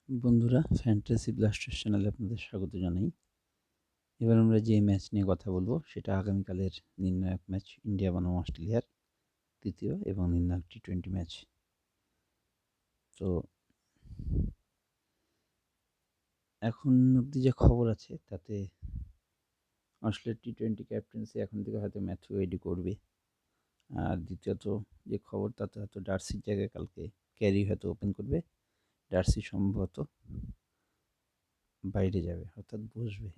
বন্ধুরা, fantasy Blasters চ্যানেলে আপনাদের স্বাগত জানাই। এবার আমরা যে ম্যাচ নিয়ে কথা বলবো সেটা আগামীকালের নির্ণায়ক ম্যাচ ইন্ডিয়া বনাম অস্ট্রেলিয়ার তৃতীয় এবং নির্ণায়ক টি-20 ম্যাচ। তো এখন অবধি যে খবর আছে তাতে অস্ট্রেলিয়ার টি-20 ক্যাপ্টেন্সি এখন থেকে হয়তো ম্যাথিউ ওয়েডই করবে। আর দ্বিতীয়ত যে খবর তাতে হয়তো ডার্সির জায়গায় কালকে ক্যারি হয়তো ওপেন করবে। ডার্সি সম্ভবত বাইরে যাবে, অর্থাৎ বসবে।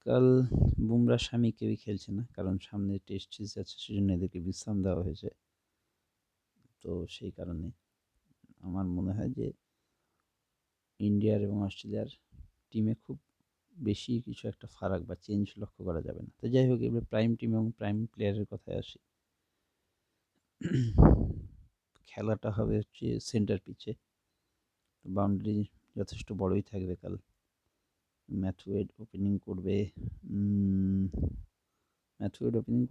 কাল বুমরা শামি কেউই খেলছে না, কারণ সামনে টেস্ট সিরিজ আছে, সেজন্য এদেরকে বিশ্রাম দেওয়া হয়েছে। তো সেই কারণে আমার মনে হয় যে ইন্ডিয়ার এবং অস্ট্রেলিয়ার টিমে খুব বেশি কিছু একটা ফারাক বা চেঞ্জ লক্ষ্য করা যাবে না। তো যাই হোক, এবার প্রাইম টিম এবং প্রাইম প্লেয়ারের কথায় আসি। খেলাটা হবে হচ্ছে সেন্টার পিচে, বাউন্ডারি যথেষ্ট বড়ই থাকবে কাল। ম্যাথিউ ওয়েড ওপেনিং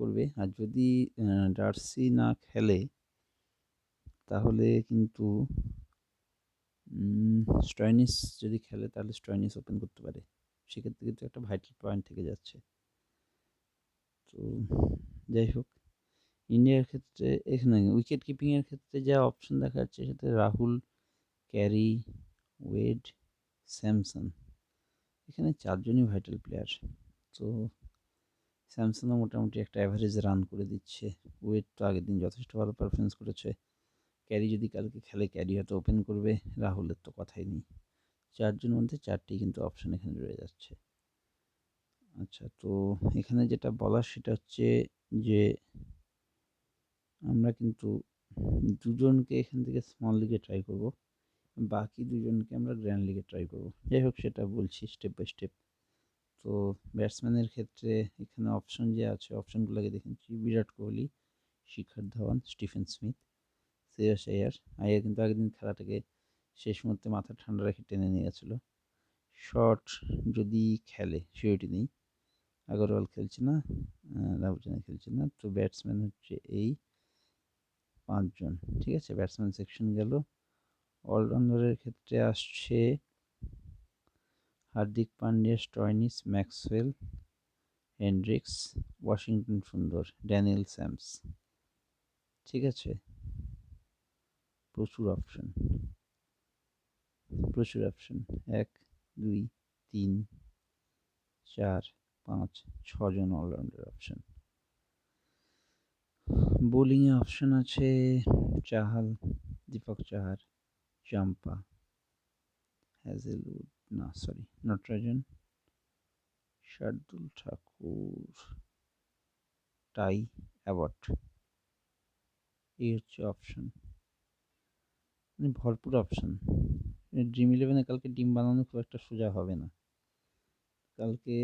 করবে। আর যদি ডার্সি না খেলে তাহলে কিন্তু স্টয়নিস যদি খেলে তাহলে স্টয়নিস ওপেন করতে পারে। সেক্ষেত্রে কিন্তু একটা ভাইটাল পয়েন্ট থেকে যাচ্ছে। তো যাই হোক, ইন্ডিয়ার ক্ষেত্রে এখানে উইকেট কিপিংয়ের ক্ষেত্রে যা অপশন দেখা যাচ্ছে সেটা রাহুল, ক্যারি, ওয়েড, স্যামসন, এখানে চারজনই ভাইটাল প্লেয়ার। তো স্যামসনও মোটামুটি একটা অ্যাভারেজ রান করে দিচ্ছে। ওয়েড তো আগের দিন যথেষ্ট ভালো পারফরমেন্স করেছে। ক্যারি যদি কালকে খেলে ক্যারি হয়তো ওপেন করবে, রাহুলের তো কথাই নেই। চারজনের মধ্যে চারটেই কিন্তু অপশন এখানে রয়ে যাচ্ছে। আচ্ছা, তো এখানে যেটা বলার সেটা হচ্ছে যে আমরা কিন্তু দুজনকে এখান থেকে স্মল লিগে ট্রাই করব, বাকি দুজনকে আমরা গ্র্যান্ড লিগে ট্রাই করব। যাই হোক, সেটা বলছি স্টেপ বাই স্টেপ। তো ব্যাটসম্যানের ক্ষেত্রে এখানে অপশন যে আছে অপশনগুলোকে দেখেছি: বিরাট কোহলি, শিখর ধাওয়ান, স্টিফেন স্মিথ, শ্রেয়াস আয়ার। আয়ার কিন্তু আগের দিন খেলাটাকে শেষ মুহূর্তে মাথা ঠান্ডা রেখে টেনে নিয়ে গেছিলো। শট যদি খেলে সিওরিটি নেই, আগরওয়াল খেলছে না, রাহুলচাঁদ খেলছে না। তো ব্যাটসম্যান হচ্ছে এই পাঁচজন। ঠিক আছে, ব্যাটসম্যান সেকশন গেল। অলরাউন্ডারের ক্ষেত্রে আসছে Hardik Pandya, Stoinis, Maxwell, Hendricks, Washington Sundar, Daniel Sams. ঠিক আছে, প্রচুর অপশন। 1, 2, 3, 4, 5, 6জন অলরাউন্ডার অপশন। বোলিংয়ে অপশন আছে Chahal, Deepak Chahar, Zampa, Natarajan, Shardul Thakur, Tye, Abbott. এই হচ্ছে অপশন, মানে ভরপুর অপশন। ড্রিম ইলেভেনে কালকে টিম বানানো খুব একটা সোজা হবে না। কালকে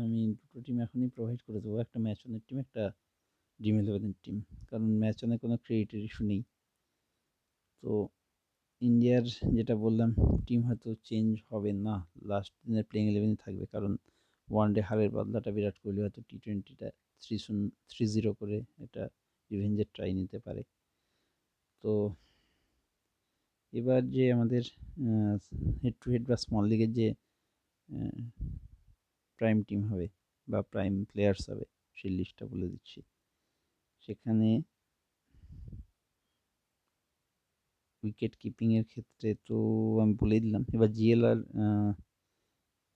আমি দুটো টিম এখনই প্রোভাইড করে দেবো, একটা ম্যাচ অনের টিম, একটা ড্রিম ইলেভেনের টিম। কারণ ম্যাচ অনে কোনো ক্রেডিটের ইস্যু নেই। তো ইন্ডিয়ার যেটা বললাম, টিম হয়তো চেঞ্জ হবে না, লাস্ট দিনের প্লেইং 11 থাকবে। কারণ ওয়ানডে হারের বদলাটা বিরাট কোহলি হয়তো টি-20টা 3-0 করে এটা রিভেঞ্জের ট্রাই নিতে পারে। তো এবার যে আমাদের হেড টু হেড বা স্মল লিগের যে প্রাইম টিম হবে বা প্রাইম প্লেয়ার্স হবে, সেই লিস্টটা বলে দিচ্ছি। সেখানে উইকেট কিপিংয়ের ক্ষেত্রে তো আমি বলেই দিলাম। এবার জিএল আর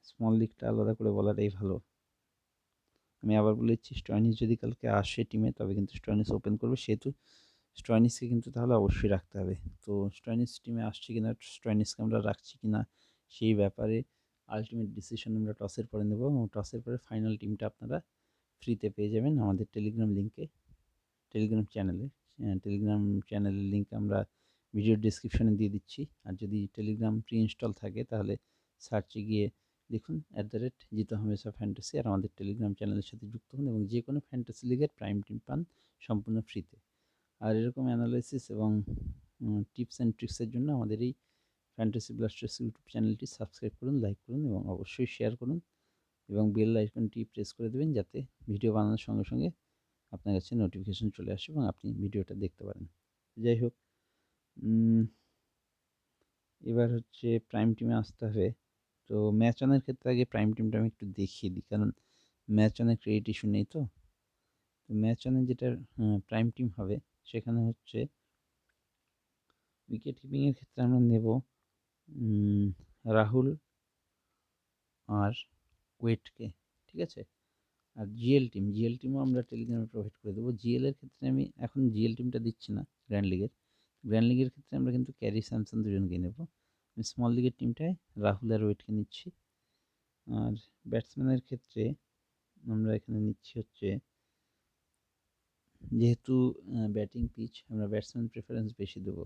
স্মল লিগটা আলাদা করে বলাটাই ভালো। আমি আবার বলে দিচ্ছি, স্টয়নিস যদি কালকে আসে টিমে তবে কিন্তু স্টয়নিস ওপেন করবে, সেহেতু স্টয়নিসকে কিন্তু তাহলে অবশ্যই রাখতে হবে। তো স্টয়নিস টিমে আসছে কিনা, স্টয়নিসকে আমরা রাখছি কিনা, সেই ব্যাপারে আলটিমেট ডিসিশন আমরা টসের পরে নেব, এবং টসের পরে ফাইনাল টিমটা আপনারা ফ্রিতে পেয়ে যাবেন আমাদের টেলিগ্রাম লিঙ্কে, টেলিগ্রাম চ্যানেলের লিঙ্ক আমরা ভিডিওর ডিসক্রিপশনে দিয়ে দিচ্ছি। আর যদি টেলিগ্রাম প্রি ইনস্টল থাকে তাহলে সার্চে গিয়ে লিখুন @জিতো হামেশা ফ্যান্টাসি, আর আমাদের টেলিগ্রাম চ্যানেলের সাথে যুক্ত হন এবং যে কোনো ফ্যান্টাসি লিগের প্রাইম টিম পান সম্পূর্ণ ফ্রিতে। আর এরকম অ্যানালাইসিস এবং টিপস অ্যান্ড ট্রিক্সের জন্য আমাদের এই ফ্যান্টাসি ব্লাস্টার্স ইউটিউব চ্যানেলটি সাবস্ক্রাইব করুন, লাইক করুন এবং অবশ্যই শেয়ার করুন, এবং বেল আইকনটি প্রেস করে দেবেন যাতে ভিডিও বানানোর সঙ্গে সঙ্গে আপনার কাছে নোটিফিকেশন চলে আসে এবং আপনি ভিডিওটা দেখতে পারেন। যাই হোক, এবার হচ্ছে প্রাইম টিমে আসতে হবে। তো ম্যাচ অনের ক্ষেত্রে আগে প্রাইম টিমটা আমি একটু দেখিয়ে দিই, কারণ ম্যাচ অনের ক্রেডিট ইস্যু নেই। তো ম্যাচ অনে যেটা প্রাইম টিম হবে সেখানে হচ্ছে উইকেট কিপিংয়ের ক্ষেত্রে আমরা নেব রাহুল আর ওয়েটকে, ঠিক আছে। আর জিএল টিমও আমরা টেলিগ্রামে প্রোভাইড করে দেবো। জিএলের ক্ষেত্রে আমি এখন জিএল টিমটা দিচ্ছি না গ্র্যান্ড লিগের ক্ষেত্রে আমরা কিন্তু ক্যারি স্যামসন দুজনকে নেব। আমি স্মল লিগের টিমটায় রাহুল আর ওয়েটকে নিচ্ছি। আর ব্যাটসম্যানের ক্ষেত্রে আমরা এখানে নিচ্ছি হচ্ছে, যেহেতু ব্যাটিং পিচ, আমরা ব্যাটসম্যান প্রেফারেন্স বেশি দেবো,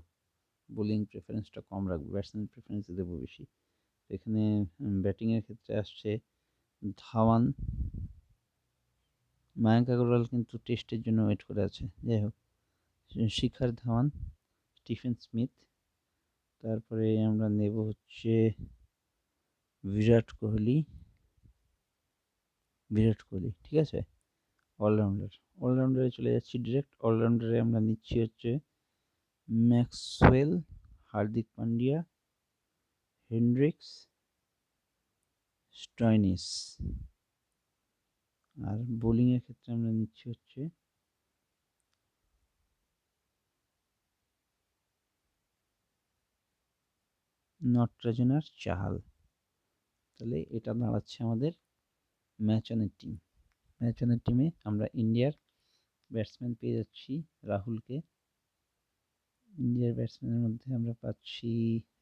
বোলিং প্রেফারেন্সটা কম রাখবো, ব্যাটসম্যান প্রেফারেন্স দেবো বেশি। এখানে ব্যাটিংয়ের ক্ষেত্রে আসছে ধাওয়ান। মায়াঙ্ক আগরওয়াল কিন্তু টেস্টের জন্য ওয়েট করে আছে, যাই হোক। শিখর ধাওয়ান, স্টিফেন স্মিথ, তারপরে আমরা নেব হচ্ছে বিরাট কোহলি, ঠিক আছে। অলরাউন্ডারে চলে যাচ্ছি ডিরেক্ট। অলরাউন্ডারে আমরা নিচ্ছি হচ্ছে Maxwell, Hardik Pandya, Hendricks, Stoinis. আর বোলিংয়ের ক্ষেত্রে আমরা নিচ্ছি হচ্ছে নটরাজন আর চাহাল। তাহলে এটা দাঁড়াচ্ছে আমাদের ম্যাচ অনের টিম। ম্যাচ অনের টিমে আমরা ইন্ডিয়ার ব্যাটসম্যান পেয়ে যাচ্ছি রাহুলকে। ইন্ডিয়ার ব্যাটসম্যানের মধ্যে আমরা পাচ্ছি,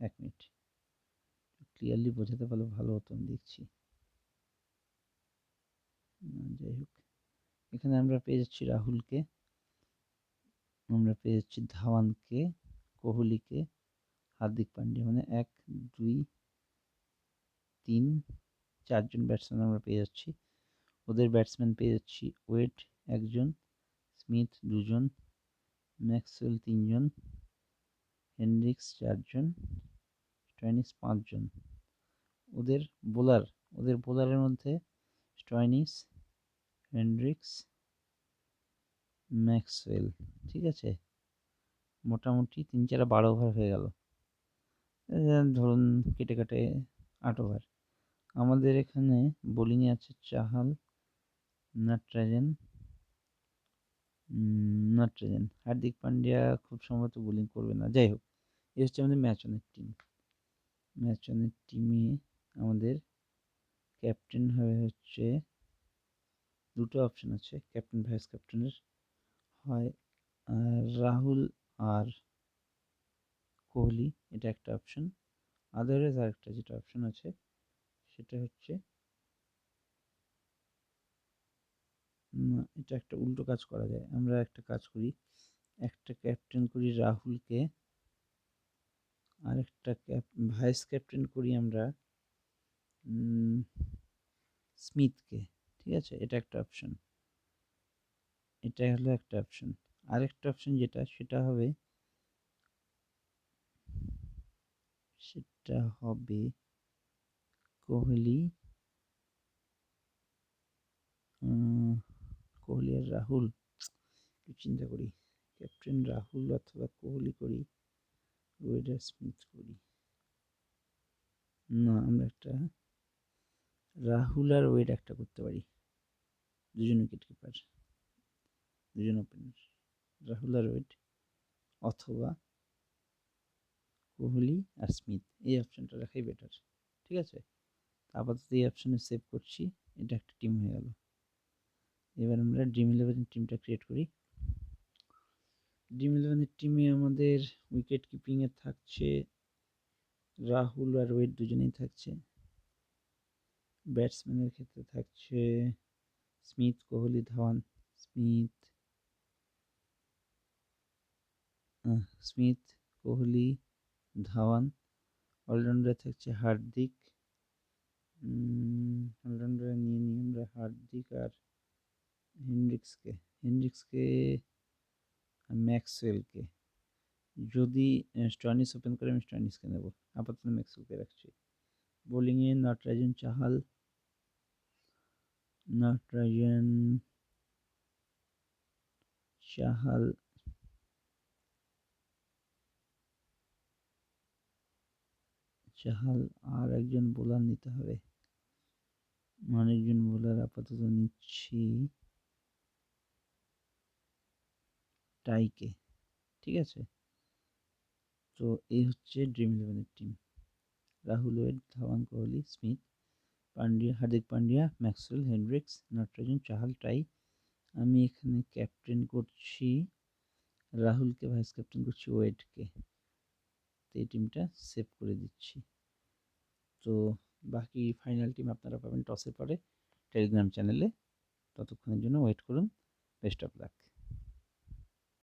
1 মিনিট, ক্লিয়ারলি বোঝাতে পারলে ভালো হতো, আমি দেখছি। যাই হোক, এখানে আমরা পেয়ে যাচ্ছি রাহুলকে, আমরা পেয়ে যাচ্ছি ধাওয়ানকে, কোহলিকে, হার্দিক পান্ডিয়া, মানে 1, 2, 3, 4জন ব্যাটসম্যান আমরা পেয়ে যাচ্ছি। ওদের ব্যাটসম্যান পেয়ে যাচ্ছি ওয়েট 1জন, স্মিথ 2জন, ম্যাক্সওয়েল 3জন, হেনরিক্স 4জন, স্টয়নিস 5জন। ওদের বোলারের মধ্যে স্টয়নিস, হেনরিক্স, ম্যাক্সওয়েল, ঠিক আছে। মোটামুটি 3, 4, 12 ওভার হয়ে গেল, ধরুন কেটে কাটে 8 ওভার। আমাদের এখানে বোলিংয়ে আছে চাহাল, নটরাজন, হার্দিক পান্ডিয়া খুব সম্ভবত বোলিং করবে না। যাই হোক, এই হচ্ছে আমাদের ম্যাচ অনের টিম। ম্যাচ অনের টিমে আমাদের ক্যাপ্টেন হবে হচ্ছে, 2টো অপশন আছে ক্যাপ্টেন ভাইস ক্যাপ্টেনের, হয় রাহুল আর কোহলি, এটা একটা অপশন। আদারওয়াইজ আরেকটা যেটা অপশন আছে সেটা হচ্ছে, এটা একটা উল্টো কাজ করা যায়। আমরা একটা কাজ করি, একটা ক্যাপ্টেন করি রাহুলকে, আর একটা ভাইস ক্যাপ্টেন করি আমরা স্মিথকে, ঠিক আছে। এটা একটা অপশন, এটা হলো একটা অপশন। আরেকটা অপশন যেটা, সেটা হবে কোহলি, কোহলি আর রাহুল, একটু চিন্তা করি, ক্যাপ্টেন রাহুল অথবা কোহলি করি, ওয়েড আর স্মিথ করি। না, আমরা একটা রাহুল আর ওয়েড একটা করতে পারি, 2জন উইকেট কিপার, 2জন ওপেনার, রাহুল আর ওয়েড, অথবা কোহলি আর স্মিথ। এই অপশনটা রাখাই বেটার, ঠিক আছে। আপাতত এই অপশনে সেভ করছি, এটা একটা টিম হয়ে গেল। এবার আমরা ড্রিম 11 টিমটা ক্রিয়েট করি। ড্রিম 11 টিমে আমাদের উইকেট কিপিংয়ে থাকছে রাহুল আর ওয়েড, দুজনেই থাকছে। ব্যাটসম্যানের ক্ষেত্রে থাকছে Smith, Kohli, Dhawan. Smith, Smith, Kohli, Dhawan. অলরাউন্ডারে থাকছে হার্দিক, অলরাউন্ডারে নিয়ে নিই আমরা হার্দিক আর হেনরিক্সকে ম্যাক্সওয়েলকে। যদি স্টয়নিস ওপেন করে, আমি স্টয়নিসকে নেব, আপাতত ম্যাক্সওয়েলকে রাখছি। বোলিংয়ে নটরাজন চাহাল, নটরাজন চাহাল, চাহাল আর একজন বোলার নিতে হবে। অনেকজন বোলার আপাতত নিচ্ছি টাইকে। ঠিক আছে, তো এই হচ্ছে ড্রিম ইলেভেনের team. Rahul, Wade, Dhawan, Kohli, Smith, Pandya, Hardik Pandya, Maxwell, Hendricks, Natarajan, Chahal, Tye. আমি এখানে ক্যাপ্টেন করছি রাহুলকে, ভাইস ক্যাপ্টেন করছি ওয়েডকে। তো এই টিমটা সেভ করে দিচ্ছি। তো বাকি ফাইনাল টিম আপনারা পাবেন টসের পরে টেলিগ্রাম চ্যানেলে। ততক্ষণের জন্য ওয়েট করুন। Best of luck.